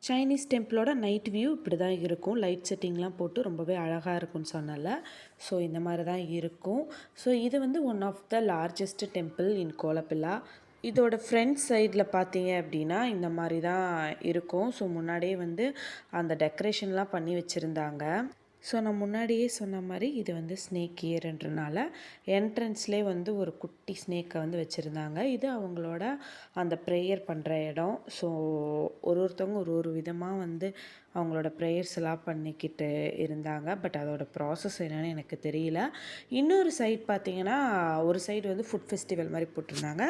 Chinese டெம்பிளோட night view இப்படி தான் இருக்கும். லைட் செட்டிங்லாம் போட்டு ரொம்பவே அழகாக இருக்கும்னு சொன்னல. ஸோ இந்த மாதிரி தான் இருக்கும். ஸோ இது வந்து one of the largest temple in கோலப்பில்லா. இதோட ஃப்ரண்ட் சைடில் பார்த்தீங்க அப்படின்னா இந்த மாதிரி தான் இருக்கும். ஸோ முன்னாடியே வந்து அந்த டெக்கரேஷன்லாம் பண்ணி வச்சுருந்தாங்க. ஸோ நான் முன்னாடியே சொன்ன மாதிரி இது வந்து ஸ்னேக் இயர்ன்றனால என்ட்ரன்ஸ்லேயே வந்து ஒரு குட்டி ஸ்னேக்கை வந்து வச்சுருந்தாங்க. இது அவங்களோட அந்த ப்ரேயர் பண்ணுற இடம். ஸோ ஒருத்தவங்க ஒரு விதமாக வந்து அவங்களோட ப்ரேயர்ஸ் எல்லாம் பண்ணிக்கிட்டு இருந்தாங்க. பட் அதோட ப்ராசஸ் என்னென்னு எனக்கு தெரியல. இன்னொரு சைட் பார்த்திங்கன்னா ஒரு சைடு வந்து ஃபுட் ஃபெஸ்டிவல் மாதிரி போட்டிருந்தாங்க.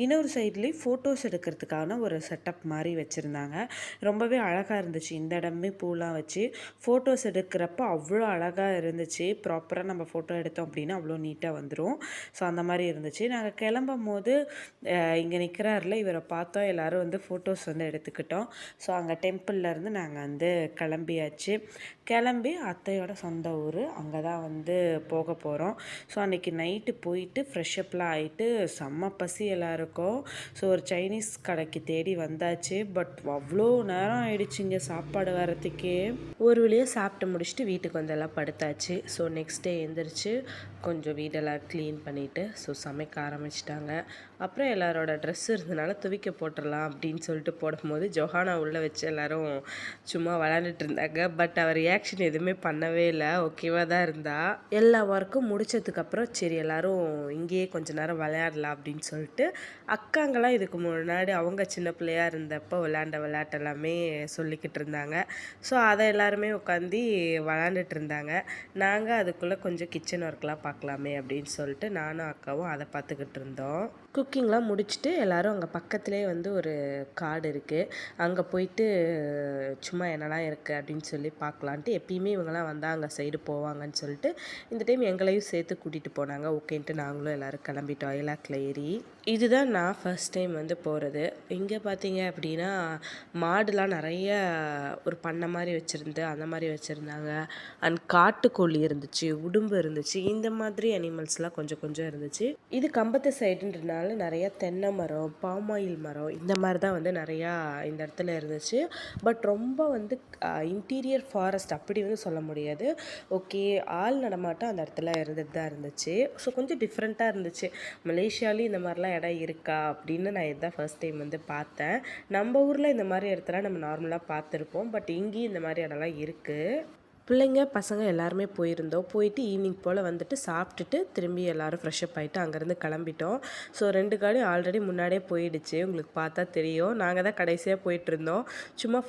இன்னொரு சைட்லேயும் ஃபோட்டோஸ் எடுக்கிறதுக்கான ஒரு செட்டப் மாதிரி வச்சுருந்தாங்க. ரொம்பவே அழகாக இருந்துச்சு. இந்த இடமே பூலாம் வச்சு ஃபோட்டோஸ் எடுக்கிறப்ப அவ்வளோ அழகாக இருந்துச்சு. ப்ராப்பராக நம்ம ஃபோட்டோ எடுத்தோம் அப்படின்னா அவ்வளோ நீட்டாக வந்துடும். ஸோ அந்த மாதிரி இருந்துச்சு. நாங்கள் கிளம்பும் போது இங்கே நிற்கிறாரில் இவரை பார்த்தோம். எல்லோரும் வந்து ஃபோட்டோஸ் வந்து எடுத்துக்கிட்டோம். ஸோ அங்கே டெம்பிள்லேருந்து நாங்கள் வந்து கிளம்பியாச்சு. கிளம்பி அத்தையோட சொந்த ஊர் அங்கே தான் வந்து போக போகிறோம். ஸோ அன்றைக்கி நைட்டு போயிட்டு ஃப்ரெஷ்அப்லாம் ஆகிட்டு செம்ம பசி எல்லாருக்கும். ஸோ ஒரு சைனீஸ் கடைக்கு தேடி வந்தாச்சு. பட் அவ்வளோ நேரம் ஆயிடுச்சுங்க சாப்பாடு வரத்துக்கே. ஒரு வழியாக சாப்பிட்டு முடிச்சுட்டு வீட்டுக்கு வந்து எல்லாம் படுத்தாச்சு. ஸோ நெக்ஸ்ட் டே எழுந்திரிச்சு கொஞ்சம் வீடெல்லாம் க்ளீன் பண்ணிவிட்டு ஸோ சமைக்க ஆரம்பிச்சிட்டாங்க. அப்புறம் எல்லாரோட ட்ரெஸ் இருந்தனால துவைக்க போட்டுடலாம் அப்படின்னு சொல்லிட்டு போடும்போது ஜொஹானா உள்ளே வச்சு எல்லோரும் சும்மா விளாண்டுட்டு இருந்தாங்க. பட் அவர் ரியாக்ஷன் எதுவுமே பண்ணவே இல்லை. ஓகேவாக தான் இருந்தா. எல்லா ஒர்க்கும் முடித்ததுக்கப்புறம் சரி எல்லோரும் இங்கேயே கொஞ்ச நேரம் விளையாடலாம் அப்படின்னு சொல்லிட்டு அக்காங்கெல்லாம் இதுக்கு முன்னாடி அவங்க சின்ன பிள்ளையாக இருந்தப்போ விளையாண்ட விளையாட்டு எல்லாமே சொல்லிக்கிட்டு இருந்தாங்க. ஸோ அதை எல்லாருமே உட்காந்து விளாண்டுட்டு இருந்தாங்க. நாங்கள் அதுக்குள்ளே கொஞ்சம் கிச்சன் ஒர்க்லாம் பார்க்கலாமே அப்படின்னு சொல்லிட்டு நானும் அக்காவும் அதை பார்த்துக்கிட்டு இருந்தோம். குக்கிங்லாம் முடிச்சுட்டு எல்லோரும் அங்கே பக்கத்துலேயே வந்து ஒரு காடு இருக்குது. அங்கே போயிட்டு சும்மா என்னெல்லாம் இருக்குது அப்படின்னு சொல்லி பார்க்கலான்ட்டு எப்பயுமே இவங்கெல்லாம் வந்தால் அங்கே சைடு போவாங்கன்னு சொல்லிட்டு இந்த டைம் எங்களையும் சேர்த்து கூட்டிகிட்டு போனாங்க. ஓகேன்ட்டு நாங்களும் எல்லோரும் கிளம்பிட்டோம் ஐலாக்கில் ஏறி. இதுதான் நான் ஃபர்ஸ்ட் டைம் வந்து போகிறது. இங்கே பார்த்தீங்க அப்படின்னா மாடுலாம் நிறைய ஒரு பண்ணை மாதிரி வச்சுருந்து அந்த மாதிரி வச்சுருந்தாங்க. அண்ட் காட்டுக்கோழி இருந்துச்சு, உடும்பு இருந்துச்சு, இந்த மாதிரி அனிமல்ஸ்லாம் கொஞ்சம் கொஞ்சம் இருந்துச்சு. இது கம்பத்து சைடுன்றனால நிறையா தென்னை மரம், பாமாயில் மரம் இந்த மாதிரி தான் வந்து நிறையா இந்த இடத்துல இருந்துச்சு. பட் ரொம்ப வந்து இன்டீரியர் ஃபாரஸ்ட் அப்படி வந்து சொல்ல முடியாது. ஓகே, ஆள் நடமாட்டம் அந்த இடத்துல இருந்துட்டு தான் இருந்துச்சு. ஸோ கொஞ்சம் டிஃப்ரெண்ட்டாக இருந்துச்சு. மலேசியாலேயும் இந்த மாதிரிலாம் இடம் இருக்கா அப்படின்னு நான் இதுதான் ஃபர்ஸ்ட் டைம் வந்து பார்த்தேன். நம்ம ஊரில் இந்த மாதிரி இடத்துல நம்ம நார்மலாக பார்த்துருப்போம். பட் இங்கேயும் இந்த மாதிரி இடம்லாம் இருக்குது. பிள்ளைங்க பசங்க எல்லாருமே போயிருந்தோம். போயிட்டு ஈவினிங் போல் வந்துட்டு சாப்பிட்டுட்டு திரும்பி எல்லோரும் ஃப்ரெஷ்அப் ஆகிட்டு அங்கேருந்து கிளம்பிட்டோம். ஸோ 2 காடியும் ஆல்ரெடி முன்னாடியே போயிடுச்சு. உங்களுக்கு பார்த்தா தெரியும். நாங்கள் தான் கடைசியாக போயிட்டுருந்தோம். சும்மா